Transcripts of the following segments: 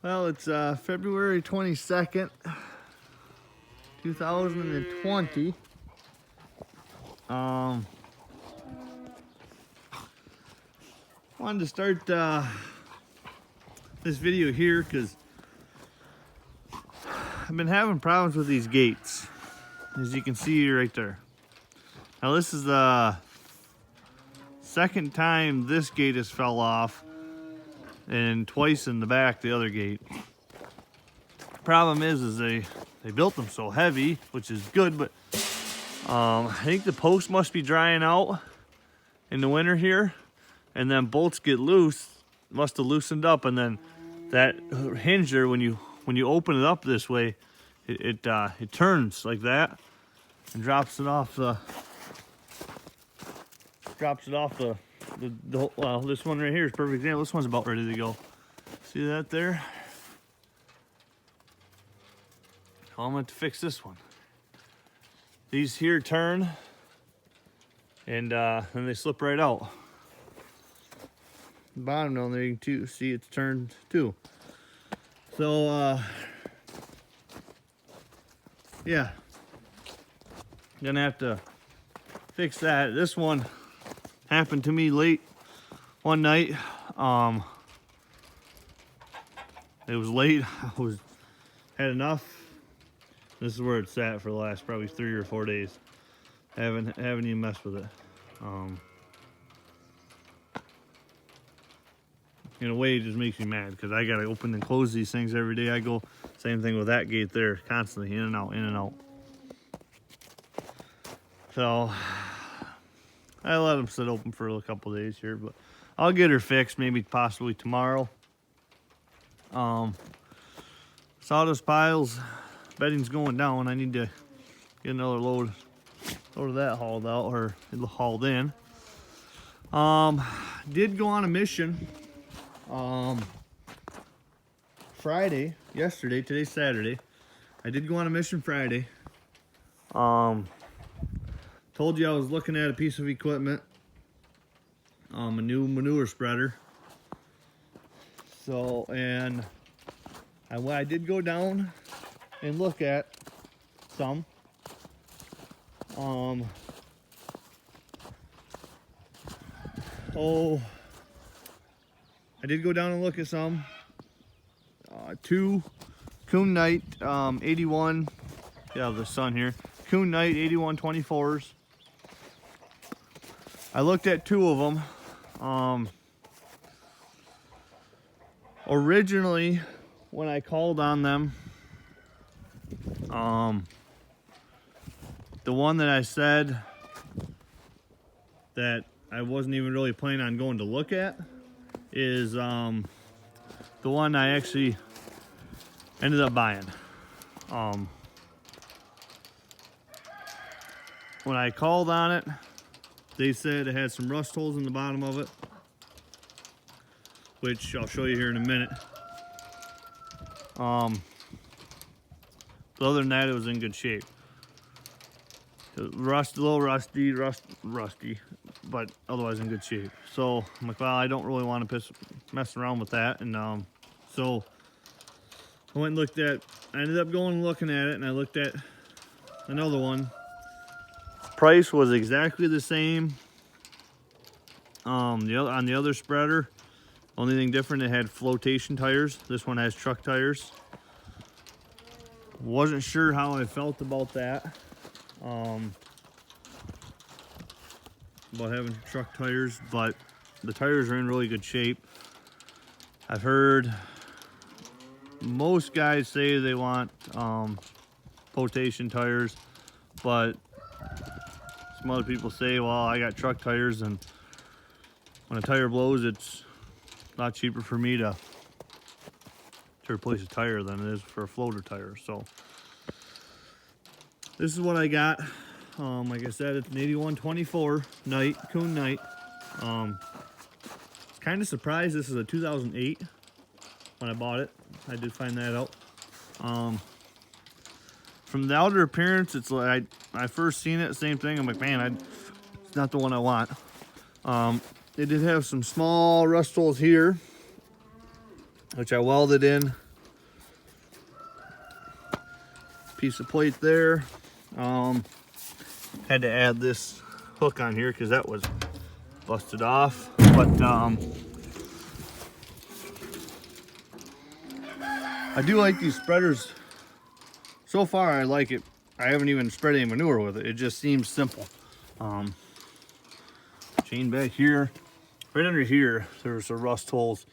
Well, it's February 22nd, 2020. Wanted to start this video here because I've been having problems with these gates, as you can see right there. Now this is the second time this gate has fell off, and twice in the back the other gate. Problem is they built them so heavy, which is good, but I think the post must be drying out in the winter here, and then bolts get loose, must have loosened up, and then that hinge there, when you open it up this way, it turns like that and drops it off the well, this one right here is a perfect example. This one's about ready to go. See that there? I'm going to fix this one. These here turn, and then they slip right out. The bottom down there, you can see it's turned too. So, yeah, gonna have to fix that. This one happened to me late one night. It was late. I had enough. This is where it's sat for the last probably 3 or 4 days. Haven't even messed with it. In a way, it just makes me mad because I gotta open and close these things every day I go. Same thing with that gate there, constantly in and out, in and out. So I let them sit open for a couple days here, but I'll get her fixed, maybe possibly tomorrow. Sawdust piles, bedding's going down. I need to get another load of that hauled out, or hauled in. Did go on a mission Friday, yesterday, today's Saturday. I did go on a mission Friday. Told you I was looking at a piece of equipment, a new manure spreader. So, and I did go down and look at some. I did go down and look at some. Two Kuhn Knight 81. Yeah, the sun here. Kuhn Knight 8124s. I looked at 2 of them. Originally, when I called on them, the one that I said that I wasn't even really planning on going to look at is the one I actually ended up buying. When I called on it, they said it had some rust holes in the bottom of it, which I'll show you here in a minute. But other than that, it was in good shape. A little rusty, but otherwise in good shape. So I'm like, well, I don't really want to mess around with that. And so I went and looked at, I ended up going and looking at it, and I looked at another one. Price was exactly the same. On the other spreader, only thing different, it had flotation tires. This one has truck tires. Wasn't sure how I felt about that. About having truck tires, but the tires are in really good shape. I've heard most guys say they want flotation tires, but some other people say, well, I got truck tires, and when a tire blows, it's a lot cheaper for me to replace a tire than it is for a floater tire. So this is what I got. Like I said, it's an 8124 Knight, Kuhn Knight. Kind of surprised this is a 2008 when I bought it. I did find that out. From the outer appearance, it's like I first seen it, same thing. I'm like, man, it's not the one I want. It did have some small rust holes here, which I welded in piece of plate there. Had to add this hook on here because that was busted off. But I do like these spreaders. So far, I like it. I haven't even spread any manure with it. It just seems simple. Chain back here. Right under here, there's the rust holes.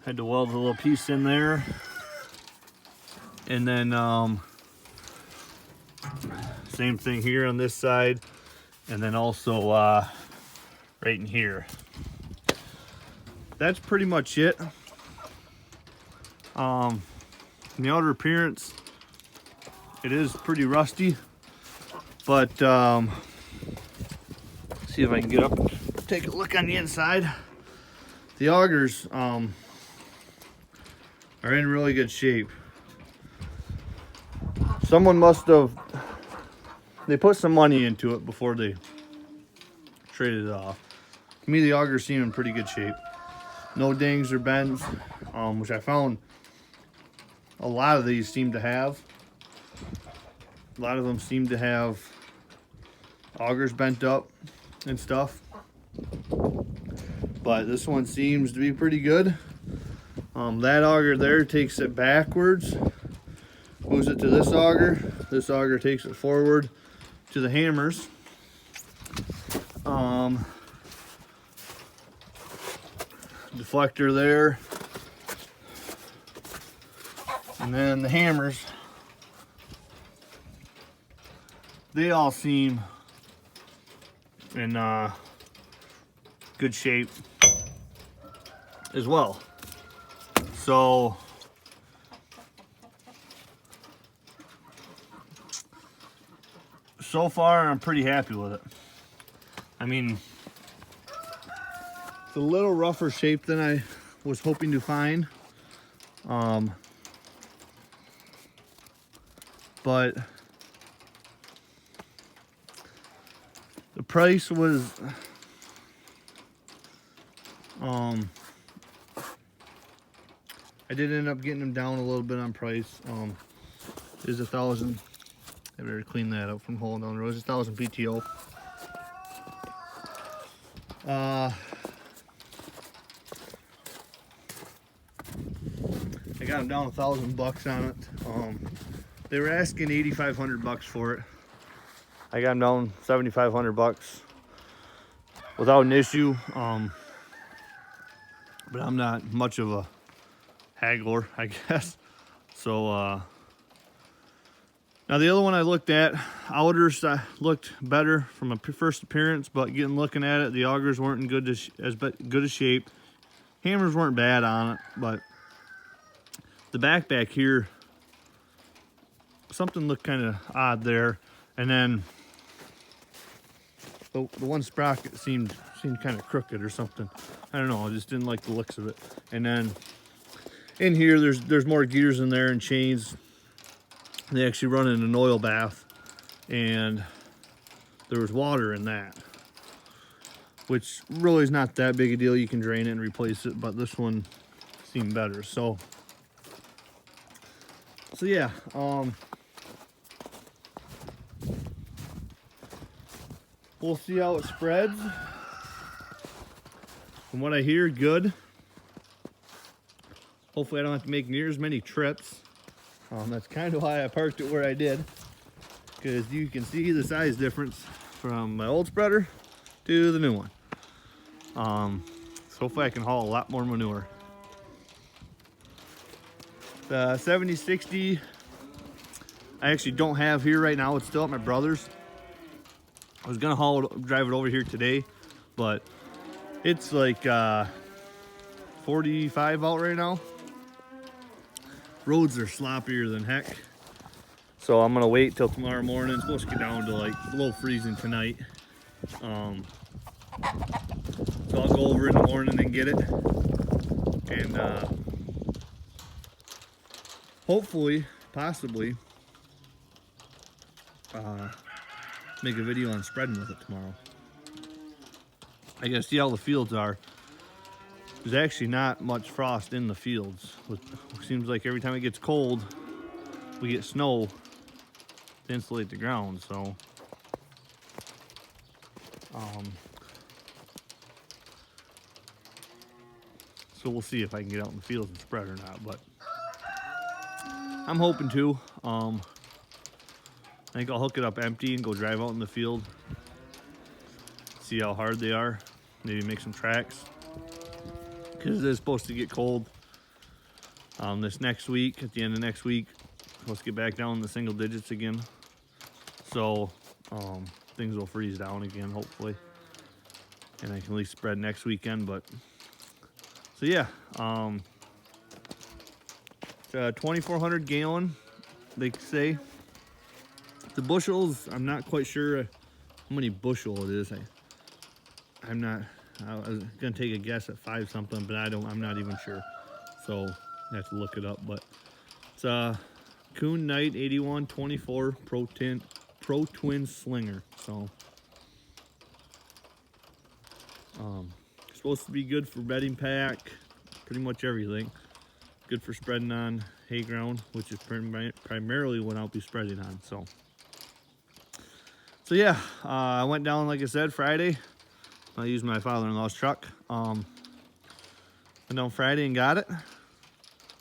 Had to weld a little piece in there. And then same thing here on this side. And then also right in here. That's pretty much it. The outer appearance, it is pretty rusty. But see if I can get up and take a look on the inside. The augers are in really good shape. Someone must have, they put some money into it before they traded it off. To me, the augers seem in pretty good shape. No dings or bends, which I found a lot of these seem to have. A lot of them seem to have augers bent up and stuff. But this one seems to be pretty good. That auger there takes it backwards, moves it to this auger. This auger takes it forward to the hammers. Deflector there. And then the hammers, they all seem in good shape as well. So far I'm pretty happy with it. I mean, it's a little rougher shape than I was hoping to find. But the price was I did end up getting them down a little bit on price. It is 1,000. I better clean that up from holding down the road. It's 1,000 PTO. I got them down $1,000 on it. They were asking $8,500 for it. I got them down $7,500 without an issue. But I'm not much of a haggler, I guess. So now the other one I looked at, outers looked better from a first appearance, but looking at it, the augers weren't in good a shape. Hammers weren't bad on it, but the back here, something looked kind of odd there. And then the one sprocket seemed kind of crooked or something. I don't know, I just didn't like the looks of it. And then in here, there's more gears in there and chains. They actually run in an oil bath, and there was water in that, which really is not that big a deal. You can drain it and replace it, but this one seemed better. So yeah, we'll see how it spreads. From what I hear, good. Hopefully I don't have to make near as many trips. That's kind of why I parked it where I did, because you can see the size difference from my old spreader to the new one. So hopefully I can haul a lot more manure. The 7060 I actually don't have here right now. It's still at my brother's. I was gonna drive it over here today, but it's like 45 out right now. Roads are sloppier than heck. So I'm gonna wait till tomorrow morning. It's supposed to get down to like below freezing tonight. So I'll go over in the morning and get it. And hopefully, possibly, make a video on spreading with it tomorrow. I gotta see how the fields are. There's actually not much frost in the fields. It seems like every time it gets cold, we get snow to insulate the ground. So so we'll see if I can get out in the fields and spread or not, but I'm hoping to. I think I'll hook it up empty and go drive out in the field, see how hard they are, maybe make some tracks, because it is supposed to get cold this next week. At the end of next week, let's get back down in the single digits again, so things will freeze down again hopefully, and I can at least spread next weekend. But so yeah, it's a 2,400 gallon, they say. The bushels, I'm not quite sure how many bushel it is. I was gonna take a guess at 5 something, but I'm not even sure. So I have to look it up. But it's a Kuhn Knight 8124 Pro Twin Slinger. So supposed to be good for bedding pack, pretty much everything. Good for spreading on hay ground, which is primarily what I'll be spreading on. So yeah, I went down, like I said, Friday. I used my father-in-law's truck. Went down Friday and got it.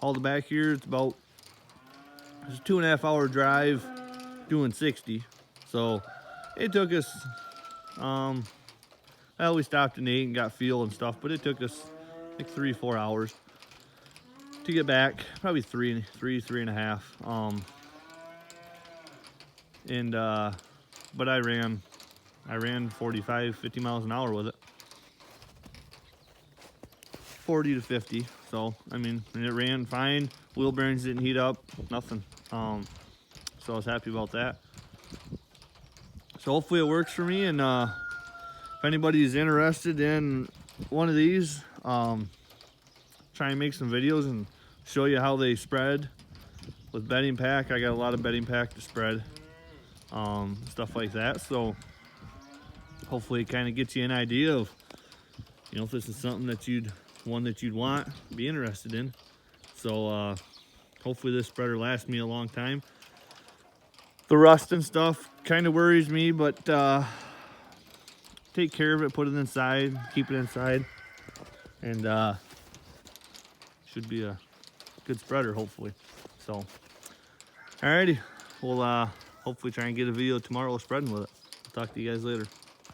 Hauled it back here. It's a 2.5 hour drive, doing 60. So it took us, well, we stopped and ate and got fuel and stuff, but it took us like 3-4 hours to get back. Probably three and a half. But I ran 45, 50 miles an hour with it. 40 to 50. So, I mean, and it ran fine. Wheel bearings didn't heat up, nothing. So I was happy about that. So hopefully it works for me. And if anybody's interested in one of these, try and make some videos and show you how they spread with bedding pack. I got a lot of bedding pack to spread. Stuff like that. So hopefully it kind of gets you an idea of, you know, if this is something that you'd want, be interested in. So hopefully this spreader lasts me a long time. The rust and stuff kind of worries me, but take care of it, put it inside, keep it inside, and should be a good spreader hopefully. So alrighty, we'll hopefully try and get a video tomorrow spreading with it. Talk to you guys later.